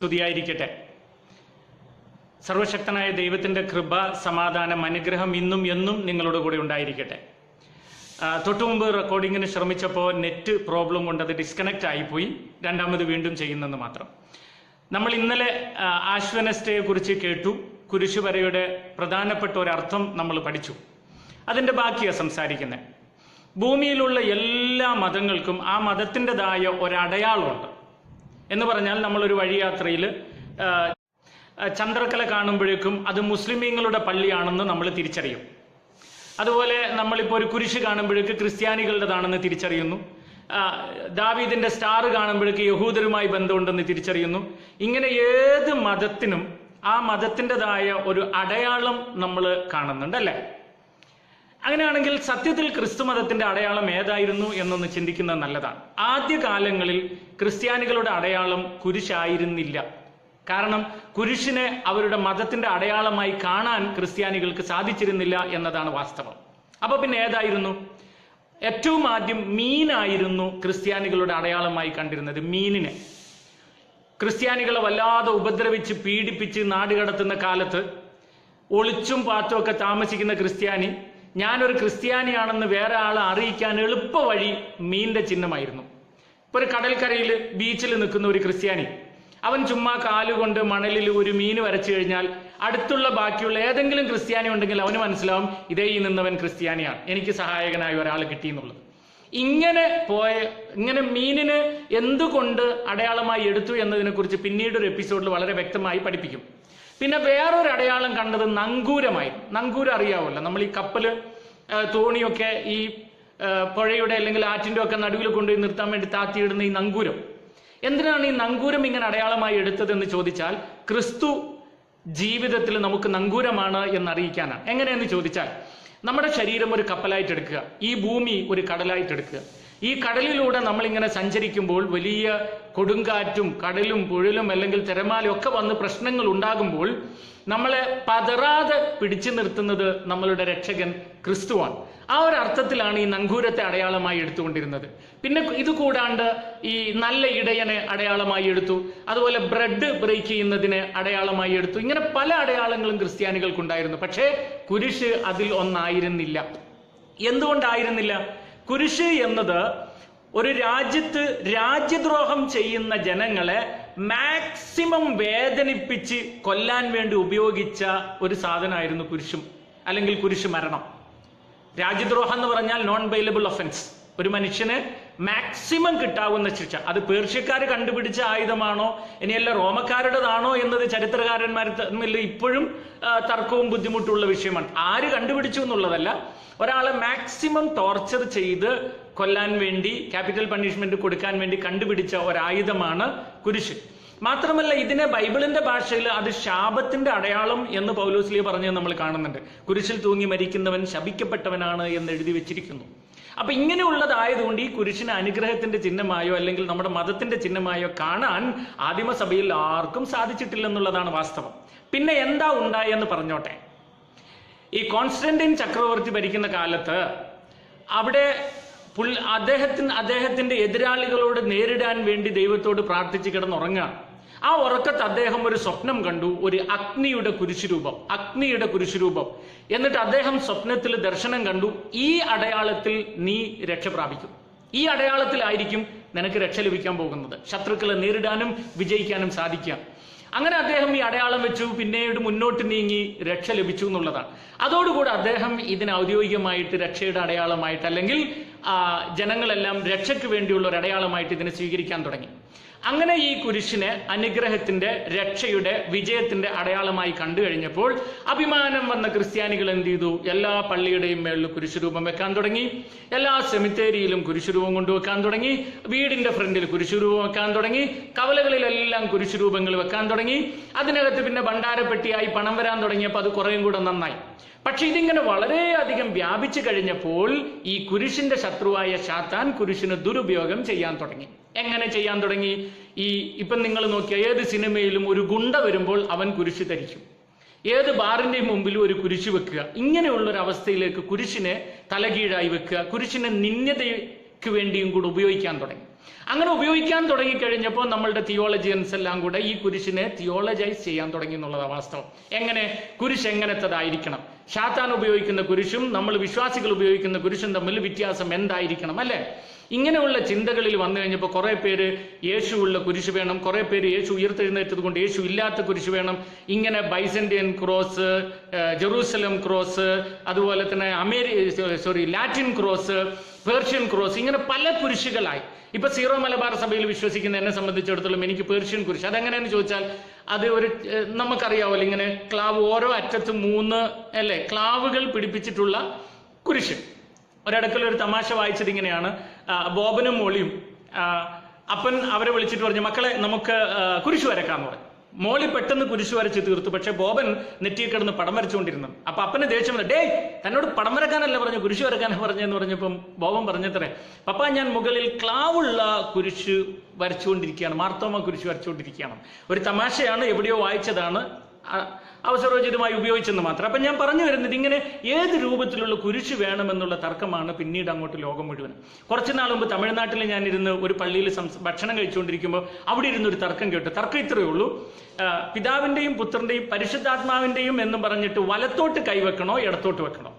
സ്തുതിയായിരിക്കട്ടെ. സർവശക്തനായ ദൈവത്തിൻ്റെ കൃപ, സമാധാനം, അനുഗ്രഹം ഇന്നും എന്നും നിങ്ങളുടെ കൂടെ ഉണ്ടായിരിക്കട്ടെ. തൊട്ടുമുമ്പ് റെക്കോർഡിങ്ങിന് ശ്രമിച്ചപ്പോൾ നെറ്റ് പ്രോബ്ലം കൊണ്ട് അത് ഡിസ്കണക്റ്റ് ആയിപ്പോയി. രണ്ടാമത് വീണ്ടും ചെയ്യുന്നെന്ന് മാത്രം. നമ്മൾ ഇന്നലെ ആഷ് വെഡ്നെസ്ഡേയെ കുറിച്ച് കേട്ടു. കുരിശുവരയുടെ പ്രധാനപ്പെട്ട ഒരർത്ഥം നമ്മൾ പഠിച്ചു. അതിൻ്റെ ബാക്കിയാണ് സംസാരിക്കുന്നത്. ഭൂമിയിലുള്ള എല്ലാ മതങ്ങൾക്കും ആ മതത്തിൻ്റെതായ ഒരടയാളമുണ്ട്. എന്ന് പറഞ്ഞാൽ നമ്മളൊരു വഴിയാത്രയിൽ ചന്ദ്രക്കല കാണുമ്പോഴേക്കും അത് മുസ്ലിമീങ്ങളുടെ പള്ളിയാണെന്ന് നമ്മൾ തിരിച്ചറിയും. അതുപോലെ നമ്മളിപ്പോൾ ഒരു കുരിശ് കാണുമ്പോഴേക്ക് ക്രിസ്ത്യാനികളുടേതാണെന്ന് തിരിച്ചറിയുന്നു. ദാവീദിന്റെ സ്റ്റാർ കാണുമ്പോഴേക്ക് യഹൂദരുമായി ബന്ധമുണ്ടെന്ന് തിരിച്ചറിയുന്നു. ഇങ്ങനെ ഏത് മതത്തിനും ആ മതത്തിൻ്റെതായ ഒരു അടയാളം നമ്മൾ കാണുന്നുണ്ട്, അല്ലേ? അങ്ങനെയാണെങ്കിൽ സത്യത്തിൽ ക്രിസ്തു മതത്തിന്റെ അടയാളം ഏതായിരുന്നു എന്നൊന്ന് ചിന്തിക്കുന്നത് നല്ലതാണ്. ആദ്യകാലങ്ങളിൽ ക്രിസ്ത്യാനികളുടെ അടയാളം കുരിശായിരുന്നില്ല. കാരണം കുരിശിനെ അവരുടെ മതത്തിന്റെ അടയാളമായി കാണാൻ ക്രിസ്ത്യാനികൾക്ക് സാധിച്ചിരുന്നില്ല എന്നതാണ് വാസ്തവം. അപ്പൊ പിന്നെ ഏതായിരുന്നു? ഏറ്റവും ആദ്യം മീനായിരുന്നു ക്രിസ്ത്യാനികളുടെ അടയാളമായി കണ്ടിരുന്നത്. മീനിനെ ക്രിസ്ത്യാനികളെ വല്ലാതെ ഉപദ്രവിച്ച് പീഡിപ്പിച്ച് നാടുകടത്തുന്ന കാലത്ത് ഒളിച്ചും പാത്തും ഒക്കെ താമസിക്കുന്ന ക്രിസ്ത്യാനി ഞാനൊരു ക്രിസ്ത്യാനിയാണെന്ന് വേറെ ആളെ അറിയിക്കാൻ എളുപ്പ വഴി മീനിന്റെ ചിഹ്നമായിരുന്നു. ഇപ്പൊ ഒരു കടൽക്കരയിൽ ബീച്ചിൽ നിൽക്കുന്ന ഒരു ക്രിസ്ത്യാനി, അവൻ ചുമ്മാ കാലുകൊണ്ട് മണലിൽ ഒരു മീൻ വരച്ചു കഴിഞ്ഞാൽ അടുത്തുള്ള ബാക്കിയുള്ള ഏതെങ്കിലും ക്രിസ്ത്യാനി ഉണ്ടെങ്കിൽ അവന് മനസ്സിലാവും ഇതേ ഈ നിന്നവൻ ക്രിസ്ത്യാനിയാണ്, എനിക്ക് സഹായകനായ ഒരാൾ കിട്ടിയെന്നുള്ളത്. ഇങ്ങനെ മീനിന് എന്തുകൊണ്ട് അടയാളമായി എടുത്തു എന്നതിനെ കുറിച്ച് പിന്നീട് ഒരു എപ്പിസോഡിൽ വളരെ വ്യക്തമായി പഠിപ്പിക്കും. പിന്നെ വേറൊരു അടയാളം കണ്ടത് നങ്കൂരമായി. നങ്കൂരം അറിയാവല്ലോ, നമ്മൾ ഈ കപ്പല് തോണിയൊക്കെ ഈ പുഴയുടെ അല്ലെങ്കിൽ ആറ്റിന്റെ ഒക്കെ നടുവിൽ കൊണ്ടുപോയി നിർത്താൻ വേണ്ടി താത്തിയിടുന്ന ഈ നങ്കൂരം. എന്തിനാണ് ഈ നങ്കൂരം ഇങ്ങനെ അടയാളമായി എടുത്തതെന്ന് ചോദിച്ചാൽ ക്രിസ്തു ജീവിതത്തിൽ നമുക്ക് നങ്കൂരമാണ് എന്നറിയിക്കാനാണ്. എങ്ങനെയെന്ന് ചോദിച്ചാൽ നമ്മുടെ ശരീരം ഒരു കപ്പലായിട്ട് എടുക്കുക, ഈ ഭൂമി ഒരു കടലായിട്ട് എടുക്കുക. ഈ കടലിലൂടെ നമ്മളിങ്ങനെ സഞ്ചരിക്കുമ്പോൾ വലിയ കൊടുങ്കാറ്റും കടലും പുഴലും അല്ലെങ്കിൽ തിരമാലയും ഒക്കെ വന്ന് പ്രശ്നങ്ങൾ ഉണ്ടാകുമ്പോൾ നമ്മളെ പതറാതെ പിടിച്ചു നിർത്തുന്നത് നമ്മളുടെ രക്ഷകൻ ക്രിസ്തുവാണ്. ആ ഒരു അർത്ഥത്തിലാണ് ഈ നങ്കൂരത്തെ അടയാളമായി എടുത്തുകൊണ്ടിരുന്നത്. പിന്നെ ഇത് കൂടാണ്ട് ഈ നല്ല ഇടയനെ അടയാളമായി എടുത്തു, അതുപോലെ ബ്രെഡ് ബ്രേക്ക് ചെയ്യുന്നതിന് അടയാളമായി എടുത്തു. ഇങ്ങനെ പല അടയാളങ്ങളും ക്രിസ്ത്യാനികൾക്കുണ്ടായിരുന്നു. പക്ഷേ കുരിശ് അതിൽ ഒന്നായിരുന്നില്ല. എന്തുകൊണ്ടായിരുന്നില്ല? കുരിശ് എന്നത് ഒരു രാജ്യത്ത് രാജ്യദ്രോഹം ചെയ്യുന്ന ജനങ്ങളെ മാക്സിമം വേദനിപ്പിച്ച് കൊല്ലാൻ വേണ്ടി ഉപയോഗിച്ച ഒരു സാധനമായിരുന്നു കുരിശും അല്ലെങ്കിൽ കുരിശ് മരണം. രാജ്യദ്രോഹം എന്ന് പറഞ്ഞാൽ നോൺ ബെയിലബിൾ ഒഫൻസ്. ഒരു മനുഷ്യന് മാക്സിമം കിട്ടാവുന്ന ശിക്ഷ. അത് പേർഷ്യക്കാർ കണ്ടുപിടിച്ച ആയുധമാണോ ഇനിയല്ല റോമക്കാരുടേതാണോ എന്നത് ചരിത്രകാരന്മാർ തമ്മിൽ ഇപ്പോഴും തർക്കവും ബുദ്ധിമുട്ടുള്ള വിഷയമാണ്. ആര് കണ്ടുപിടിച്ചു എന്നുള്ളതല്ല, ഒരാളെ മാക്സിമം ടോർച്ചർ ചെയ്ത് കൊല്ലാൻ വേണ്ടി, ക്യാപിറ്റൽ പണിഷ്മെന്റ് കൊടുക്കാൻ വേണ്ടി കണ്ടുപിടിച്ച ഒരായുധമാണ് കുരിശ്. മാത്രമല്ല ഇതിനെ ബൈബിളിന്റെ ഭാഷയിൽ അത് ശാപത്തിന്റെ അടയാളം എന്ന് പൗലോസ്ലീഹ പറഞ്ഞത് നമ്മൾ കാണുന്നുണ്ട്. കുരിശിൽ തൂങ്ങി മരിക്കുന്നവൻ ശപിക്കപ്പെട്ടവനാണ് എന്ന് എഴുതി വെച്ചിരിക്കുന്നു. അപ്പൊ ഇങ്ങനെയുള്ളതായതുകൊണ്ട് ഈ കുരിശിനെ അനുഗ്രഹത്തിന്റെ ചിഹ്നമായോ അല്ലെങ്കിൽ നമ്മുടെ മതത്തിന്റെ ചിഹ്നമായോ കാണാൻ ആദിമസഭയിൽ ആർക്കും സാധിച്ചിട്ടില്ലെന്നുള്ളതാണ് വാസ്തവം. പിന്നെ എന്താ ഉണ്ടായെന്ന് പറഞ്ഞോട്ടെ. ഈ കോൺസ്റ്റന്റൈൻ ചക്രവർത്തി ഭരിക്കുന്ന കാലത്ത് അവിടെ അദ്ദേഹത്തിന്റെ എതിരാളികളോട് നേരിടാൻ വേണ്ടി ദൈവത്തോട് പ്രാർത്ഥിച്ച് കിടന്നുറങ്ങുകയാണ്. ആ ഉറക്കത്ത് അദ്ദേഹം ഒരു സ്വപ്നം കണ്ടു, ഒരു അഗ്നിയുടെ കുരിശുരൂപം. എന്നിട്ട് അദ്ദേഹം സ്വപ്നത്തിൽ ദർശനം കണ്ടു, ഈ അടയാളത്തിൽ നീ രക്ഷ പ്രാപിക്കും, ഈ അടയാളത്തിലായിരിക്കും നിനക്ക് രക്ഷ ലഭിക്കാൻ പോകുന്നത്, ശത്രുക്കളെ നേരിടാനും വിജയിക്കാനും സാധിക്കുക. അങ്ങനെ അദ്ദേഹം ഈ അടയാളം വെച്ചു, പിന്നീട് മുന്നോട്ട് നീങ്ങി രക്ഷ ലഭിച്ചു എന്നുള്ളതാണ്. അതോടുകൂടി അദ്ദേഹം ഇതിന് ഔദ്യോഗികമായിട്ട് രക്ഷയുടെ അടയാളമായിട്ട് അല്ലെങ്കിൽ ജനങ്ങളെല്ലാം രക്ഷയ്ക്ക് വേണ്ടിയുള്ള ഒരു അടയാളമായിട്ട് ഇതിനെ സ്വീകരിക്കാൻ തുടങ്ങി. അങ്ങനെ ഈ കുരിശിനെ അനുഗ്രഹത്തിന്റെ, രക്ഷയുടെ, വിജയത്തിന്റെ അടയാളമായി കണ്ടു കഴിഞ്ഞപ്പോൾ അഭിമാനം വന്ന ക്രിസ്ത്യാനികൾ എന്ത് ചെയ്തു? എല്ലാ പള്ളിയുടെയും മേളിൽ കുരിശുരൂപം വെക്കാൻ തുടങ്ങി, എല്ലാ സെമിത്തേരിയിലും കുരിശുരൂപം കൊണ്ടുവെക്കാൻ തുടങ്ങി, വീടിന്റെ ഫ്രണ്ടിൽ കുരിശുരൂപം വെക്കാൻ തുടങ്ങി, കവലകളിലെല്ലാം കുരിശുരൂപങ്ങൾ വെക്കാൻ തുടങ്ങി. അതിനകത്ത് പിന്നെ ഭണ്ഡാരപ്പെട്ടിയായി പണം വരാൻ തുടങ്ങിയപ്പോൾ അത് കുറേയും കൂടെ നന്നായി. പക്ഷെ ഇതിങ്ങനെ വളരെയധികം വ്യാപിച്ചു കഴിഞ്ഞപ്പോൾ ഈ കുരിശിന്റെ ശത്രുവായ ശാത്താൻ കുരിശിന് ദുരുപയോഗം ചെയ്യാൻ തുടങ്ങി. എങ്ങനെ ചെയ്യാൻ തുടങ്ങി? ഇപ്പം നിങ്ങൾ നോക്കിയ ഏത് സിനിമയിലും ഒരു ഗുണ്ട വരുമ്പോൾ അവൻ കുരിശ് ധരിക്കും, ഏത് ബാറിന്റെയും മുമ്പിലും ഒരു കുരിശ് വെക്കുക. ഇങ്ങനെയുള്ളൊരവസ്ഥയിലേക്ക് കുരിശിനെ തലകീഴായി വെക്കുക, കുരിശിനെ നിന്ദ്യതയ്ക്ക് വേണ്ടിയും കൂടെ ഉപയോഗിക്കാൻ തുടങ്ങി. അങ്ങനെ ഉപയോഗിക്കാൻ തുടങ്ങിക്കഴിഞ്ഞപ്പോൾ നമ്മളുടെ തിയോളജിയൻസ് എല്ലാം കൂടെ ഈ കുരിശിനെ തിയോളജൈസ് ചെയ്യാൻ തുടങ്ങി എന്നുള്ളതാണ് വാസ്തവം. എങ്ങനെ കുരിശ് എങ്ങനത്തതായിരിക്കണം, ശാത്താൻ ഉപയോഗിക്കുന്ന കുരിശും നമ്മൾ വിശ്വാസികൾ ഉപയോഗിക്കുന്ന കുരിശും തമ്മിൽ വ്യത്യാസം എന്തായിരിക്കണം, അല്ലേ? ഇങ്ങനെയുള്ള ചിന്തകളിൽ വന്നു കഴിഞ്ഞപ്പോൾ കുറെ പേര് യേശു ഉള്ള കുരിശ് വേണം, കുറെ പേര് യേശു ഉയർത്തെഴുന്നേറ്റത് കൊണ്ട് യേശു ഇല്ലാത്ത കുരിശ് വേണം, ഇങ്ങനെ ബൈസന്റിയൻ ക്രോസ്, ജെറൂസലം ക്രോസ്, അതുപോലെ തന്നെ ലാറ്റിൻ ക്രോസ്, പേർഷ്യൻ ക്രോസ്, ഇങ്ങനെ പല കുരിശുകളായി. ഇപ്പൊ സീറോ മലബാർ സഭയിൽ വിശ്വസിക്കുന്ന എന്നെ സംബന്ധിച്ചിടത്തോളം എനിക്ക് പേർഷ്യൻ കുരിശ്, അതെങ്ങനെയാന്ന് ചോദിച്ചാൽ അത് നമുക്കറിയാവല്ലോ, ഇങ്ങനെ ക്ലാവ് ഓരോ അറ്റത്തും 3 അല്ലെ ക്ലാവുകൾ പിടിപ്പിച്ചിട്ടുള്ള കുരിശ്. ഒരിടക്കൽ ഒരു തമാശ വായിച്ചത് ഇങ്ങനെയാണ്, ബോബനും മോളിയും അപ്പൻ അവരെ വിളിച്ചിട്ട് പറഞ്ഞു, മക്കളെ നമുക്ക് കുരിശ് വരക്കാന്ന് പറഞ്ഞു. മോളി പെട്ടെന്ന് കുരിശ് വരച്ച് തീർത്തു. പക്ഷെ ബോബൻ നെറ്റിയിൽ കിടന്ന് പടം വരച്ചുകൊണ്ടിരുന്നു. അപ്പൊ അപ്പന് ദേഷ്യം വന്നു, ഡേ തന്നോട് പടം വരക്കാനല്ല പറഞ്ഞു, കുരിശ് വരക്കാനാണ് പറഞ്ഞെന്ന് പറഞ്ഞപ്പം ബോബൻ പറഞ്ഞത്രേ, പപ്പ ഞാൻ മുകളിൽ ക്ലാവുള്ള കുരിശ് വരച്ചുകൊണ്ടിരിക്കുകയാണ്, മാർത്തോമ കുരിശ് വരച്ചുകൊണ്ടിരിക്കുകയാണ്. ഒരു തമാശയാണ്, എവിടെയോ വായിച്ചതാണ്, അവസരോചിതമായി ഉപയോഗിച്ചെന്ന് മാത്രം. അപ്പൊ ഞാൻ പറഞ്ഞു വരുന്നത്, ഇങ്ങനെ ഏത് രൂപത്തിലുള്ള കുരിശ് വേണമെന്നുള്ള തർക്കമാണ് പിന്നീട് അങ്ങോട്ട് ലോകം മുഴുവൻ. കുറച്ചു നാൾ മുമ്പ് തമിഴ്നാട്ടിൽ ഞാൻ ഇരുന്ന് ഒരു പള്ളിയിൽ ഭക്ഷണം കഴിച്ചുകൊണ്ടിരിക്കുമ്പോൾ അവിടെ ഇരുന്ന് ഒരു തർക്കം കേട്ടു. തർക്കം ഇത്രയേ ഉള്ളൂ, പിതാവിന്റെയും പുത്രന്റെയും പരിശുദ്ധാത്മാവിന്റെയും എന്നും പറഞ്ഞിട്ട് വലത്തോട്ട് കൈവെക്കണോ ഇടത്തോട്ട് വെക്കണോ?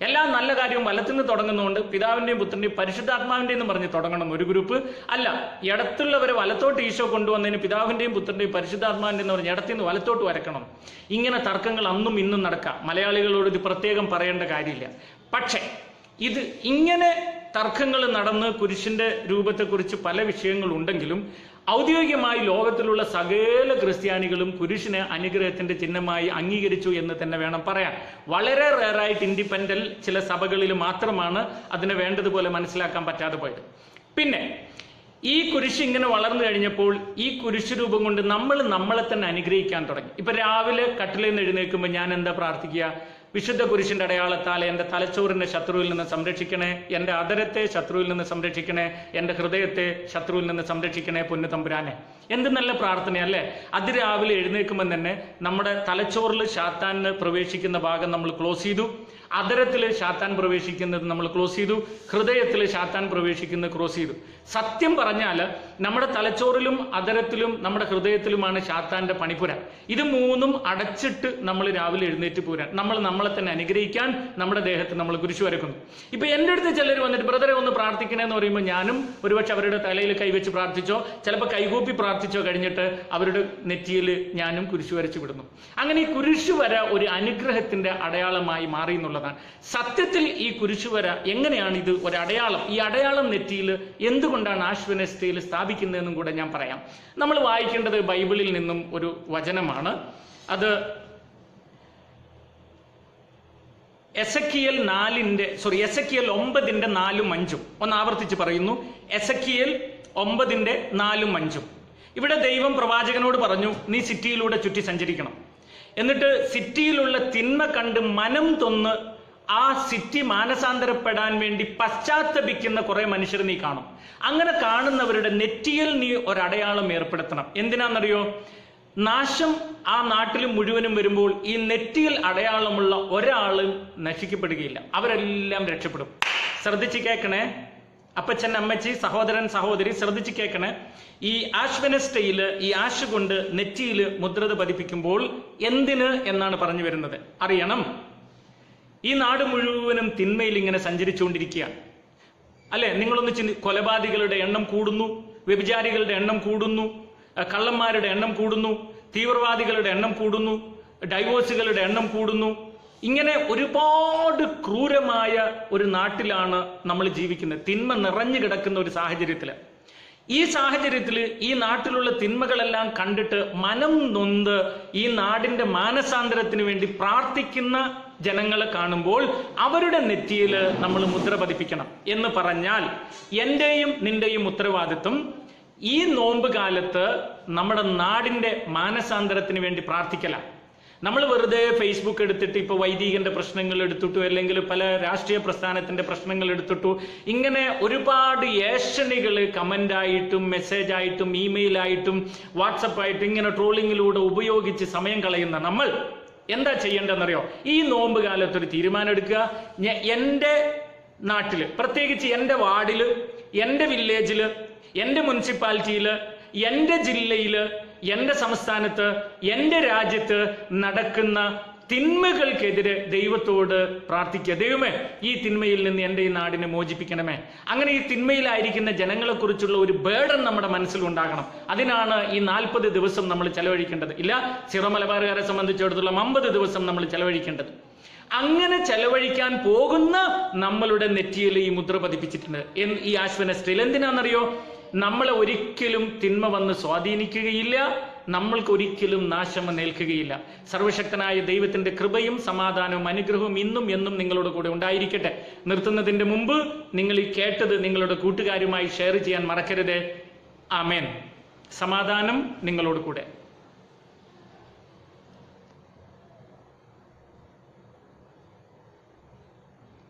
എല്ലാ നല്ല കാര്യവും വലത്തുനിന്ന് തുടങ്ങുന്നതുകൊണ്ട് പിതാവിന്റെയും പുത്രന്റെയും പരിശുദ്ധാത്മാവിന്റെയും എന്ന് പറഞ്ഞ് തുടങ്ങണം ഒരു ഗ്രൂപ്പ്. അല്ല, ഇടത്തുള്ളവരെ വലത്തോട്ട് ഈശോ കൊണ്ടുവന്നതിന് പിതാവിന്റെയും പുത്രന്റെയും പരിശുദ്ധാത്മാവിന്റെ എന്ന് പറഞ്ഞ് ഇടത്തുനിന്ന് വലത്തോട്ട് വരക്കണം. ഇങ്ങനെ തർക്കങ്ങൾ അന്നും ഇന്നും നടക്കാം. മലയാളികളോട് ഇത് പ്രത്യേകം പറയേണ്ട കാര്യമില്ല. പക്ഷേ ഇത് ഇങ്ങനെ തർക്കങ്ങൾ നടന്ന് കുരിശിന്റെ രൂപത്തെക്കുറിച്ച് പല വിഷയങ്ങളുണ്ടെങ്കിലും ഔദ്യോഗികമായി ലോകത്തിലുള്ള സകല ക്രിസ്ത്യാനികളും കുരിശിനെ അനുഗ്രഹത്തിന്റെ ചിഹ്നമായി അംഗീകരിച്ചു എന്ന് തന്നെ വേണം പറയാൻ. വളരെ റെയറായിട്ട് ഇൻഡിപെൻഡന്റ് ചില സഭകളിൽ മാത്രമാണ് അതിനെ വേണ്ടതുപോലെ മനസ്സിലാക്കാൻ പറ്റാതെ പോയത്. പിന്നെ ഈ കുരിശ് ഇങ്ങനെ വളർന്നു കഴിഞ്ഞപ്പോൾ ഈ കുരിശ് രൂപം കൊണ്ട് നമ്മളെ തന്നെ അനുഗ്രഹിക്കാൻ തുടങ്ങി. ഇപ്പൊ രാവിലെ കട്ടിലിൽ നിന്ന് എഴുന്നേൽക്കുമ്പോൾ ഞാൻ എന്താ പ്രാർത്ഥിക്കുക? വിശുദ്ധ കുരിശിന്റെ അടയാളത്താൽ എൻ്റെ തലച്ചോറിനെ ശത്രുവിൽ നിന്ന് സംരക്ഷിക്കണേ, എൻ്റെ അധരത്തെ ശത്രുവിൽ നിന്ന് സംരക്ഷിക്കണേ, എൻ്റെ ഹൃദയത്തെ ശത്രുവിൽ നിന്ന് സംരക്ഷിക്കണേ പൊന്നു തമ്പുരാനെ. എന്ത് നല്ല പ്രാർത്ഥനയല്ലേ? അതിരാവിലെ എഴുന്നേൽക്കുമ്പോൾ തന്നെ നമ്മുടെ തലച്ചോറിൽ ശാത്താന് പ്രവേശിക്കുന്ന ഭാഗം നമ്മൾ ക്ലോസ് ചെയ്തു, അധരത്തിൽ ശാത്താൻ പ്രവേശിക്കുന്നത് നമ്മൾ ക്ലോസ് ചെയ്തു, ഹൃദയത്തിൽ ശാത്താൻ പ്രവേശിക്കുന്നത് ക്ലോസ് ചെയ്തു. സത്യം പറഞ്ഞാൽ നമ്മുടെ തലച്ചോറിലും അധരത്തിലും നമ്മുടെ ഹൃദയത്തിലുമാണ് ശാത്താന്റെ പണിപ്പുര. ഇത് 3ഉം അടച്ചിട്ട് നമ്മൾ രാവിലെ എഴുന്നേറ്റ് പോരാൻ, നമ്മളെ തന്നെ അനുഗ്രഹിക്കാൻ നമ്മുടെ ദേഹത്ത് നമ്മൾ കുരിശ് വരക്കുന്നു. ഇപ്പൊ എൻ്റെ അടുത്ത് ചിലർ വന്നിട്ട് ബ്രദറെ ഒന്ന് പ്രാർത്ഥിക്കണേന്ന് പറയുമ്പോൾ ഞാനും ഒരുപക്ഷെ അവരുടെ തലയിൽ കൈവച്ച് പ്രാർത്ഥിച്ചോ ചിലപ്പോൾ കൈകൂപ്പി പ്രാർത്ഥിച്ചോ കഴിഞ്ഞിട്ട് അവരുടെ നെറ്റിയിൽ ഞാനും കുരിശ് വരച്ചു വിടുന്നു. അങ്ങനെ ഈ കുരിശ് വര ഒരു അനുഗ്രഹത്തിന്റെ അടയാളമായി മാറി എന്നുള്ളതാണ്. സത്യത്തിൽ ഈ കുരിശുവര എങ്ങനെയാണ് ഇത് ഒരു അടയാളം? ഈ അടയാളം നെറ്റിയിൽ എന്തുകൊണ്ടാണ് ആഷ് വെഡ്നെസ്ഡേയിൽ സ്ഥാപിക്കുന്നതെന്നും കൂടെ ഞാൻ പറയാം. നമ്മൾ വായിക്കേണ്ടത് ബൈബിളിൽ നിന്നും ഒരു വചനമാണ്. അത് എസക്കിയേൽ 9:4-5. ഒന്ന് ആവർത്തിച്ച് പറയുന്നു, എസക്കിയേൽ 9:4-5. ഇവിടെ ദൈവം പ്രവാചകനോട് പറഞ്ഞു, നീ സിറ്റിയിലൂടെ ചുറ്റി സഞ്ചരിക്കണം. എന്നിട്ട് സിറ്റിയിലുള്ള തിന്മ കണ്ട് മനം തൊന്ന് ആ സിറ്റി മാനസാന്തരപ്പെടാൻ വേണ്ടി പശ്ചാത്തപിക്കുന്ന കുറെ മനുഷ്യർ നീ കാണും. അങ്ങനെ കാണുന്നവരുടെ നെറ്റിയിൽ നീ ഒരടയാളം ഏർപ്പെടുത്തണം. എന്തിനാണെന്നറിയോ? നാശം ആ നാട്ടിൽ മുഴുവനും വരുമ്പോൾ ഈ നെറ്റിയിൽ അടയാളമുള്ള ഒരാളും നശിക്കപ്പെടുകയില്ല, അവരെല്ലാം രക്ഷപ്പെടും. ശ്രദ്ധിച്ച് കേൾക്കണേ അപ്പച്ചൻ, അമ്മച്ചി, സഹോദരൻ, സഹോദരി, ശ്രദ്ധിച്ച് കേൾക്കണേ. ഈ ആഷ് വെഡ്നെസ്ഡേയിൽ ഈ ആഷ് കൊണ്ട് നെറ്റിയിൽ മുദ്രത പതിപ്പിക്കുമ്പോൾ എന്തിന് എന്നാണ് പറഞ്ഞു വരുന്നത് അറിയണം. ഈ നാട് മുഴുവനും തിന്മയിൽ ഇങ്ങനെ സഞ്ചരിച്ചുകൊണ്ടിരിക്കുകയാണ്, അല്ലെ? നിങ്ങളൊന്ന് കൊലപാതകളുടെ എണ്ണം കൂടുന്നു, വ്യഭിചാരികളുടെ എണ്ണം കൂടുന്നു, കള്ളന്മാരുടെ എണ്ണം കൂടുന്നു, തീവ്രവാദികളുടെ എണ്ണം കൂടുന്നു, ഡൈവോഴ്സുകളുടെ എണ്ണം കൂടുന്നു. ഇങ്ങനെ ഒരുപാട് ക്രൂരമായ ഒരു നാട്ടിലാണ് നമ്മൾ ജീവിക്കുന്നത്, തിന്മ നിറഞ്ഞു കിടക്കുന്ന ഒരു സാഹചര്യത്തിൽ. ഈ സാഹചര്യത്തിൽ ഈ നാട്ടിലുള്ള തിന്മകളെല്ലാം കണ്ടിട്ട് മനം നൊന്ത് ഈ നാടിന്റെ മാനസാന്തരത്തിന് വേണ്ടി പ്രാർത്ഥിക്കുന്ന ജനങ്ങളെ കാണുമ്പോൾ അവരുടെ നെറ്റിയിൽ നമ്മൾ മുദ്ര പതിപ്പിക്കണം. എന്ന് പറഞ്ഞാൽ എന്റെയും നിന്റെയും ഉത്തരവാദിത്വം ഈ നോമ്പ് കാലത്ത് നമ്മുടെ നാടിന്റെ മാനസാന്തരത്തിന് വേണ്ടി പ്രാർത്ഥിക്കലാണ്. നമ്മൾ വെറുതെ ഫേസ്ബുക്ക് എടുത്തിട്ട് ഇപ്പൊ വൈദികന്റെ പ്രശ്നങ്ങൾ എടുത്തിട്ടു, അല്ലെങ്കിൽ പല രാഷ്ട്രീയ പ്രസ്ഥാനത്തിന്റെ പ്രശ്നങ്ങൾ എടുത്തിട്ടു, ഇങ്ങനെ ഒരുപാട് ഏഷണികൾ കമന്റായിട്ടും മെസ്സേജായിട്ടും ഇമെയിലായിട്ടും വാട്സപ്പായിട്ടും ഇങ്ങനെ ട്രോളിങ്ങിലൂടെ ഉപയോഗിച്ച് സമയം കളയുന്ന നമ്മൾ എന്താ ചെയ്യേണ്ടതെന്നറിയോ? ഈ നോമ്പ് കാലത്ത് ഒരു തീരുമാനം എടുക്കുക. എൻ്റെ നാട്ടില്, പ്രത്യേകിച്ച് എൻ്റെ വാർഡില്, എൻ്റെ വില്ലേജില് എൻ്റെ മുനിസിപ്പാലിറ്റിയിൽ, എൻ്റെ ജില്ലയിൽ, എൻ്റെ സംസ്ഥാനത്ത്, എൻ്റെ രാജ്യത്ത് നടക്കുന്ന തിന്മകൾക്കെതിരെ ദൈവത്തോട് പ്രാർത്ഥിക്കുക. ദൈവമേ, ഈ തിന്മയിൽ നിന്ന് എൻ്റെ ഈ നാടിനെ മോചിപ്പിക്കണമേ. അങ്ങനെ ഈ തിന്മയിലായിരിക്കുന്ന ജനങ്ങളെക്കുറിച്ചുള്ള ഒരു ബേർഡൻ നമ്മുടെ മനസ്സിലുണ്ടാകണം. അതിനാണ് ഈ 40 ദിവസം നമ്മൾ ചെലവഴിക്കേണ്ടത്. ഇല്ല, സിറോ മലബാറുകാരെ സംബന്ധിച്ചിടത്തോളം 50 ദിവസം നമ്മൾ ചെലവഴിക്കേണ്ടത്. അങ്ങനെ ചെലവഴിക്കാൻ പോകുന്ന നമ്മളുടെ നെറ്റിയിൽ ഈ മുദ്ര പതിപ്പിച്ചിട്ടുണ്ട് ഈ ആശ്വനസ്റ്റയിൽ. എന്തിനാണെന്നറിയോ? നമ്മളെ ഒരിക്കലും തിന്മ വന്ന് സ്വാധീനിക്കുകയില്ല, നമ്മൾക്ക് ഒരിക്കലും നാശം നേൽക്കുകയില്ല. സർവശക്തനായ ദൈവത്തിന്റെ കൃപയും സമാധാനവും അനുഗ്രഹവും ഇന്നും എന്നും നിങ്ങളോട് കൂടെ ഉണ്ടായിരിക്കട്ടെ. നിർത്തുന്നതിന്റെ മുമ്പ് നിങ്ങൾ ഈ കേട്ടത് നിങ്ങളുടെ കൂട്ടുകാരുമായി ഷെയർ ചെയ്യാൻ മറക്കരുത്. ആമേൻ. സമാധാനം നിങ്ങളോട് കൂടെ.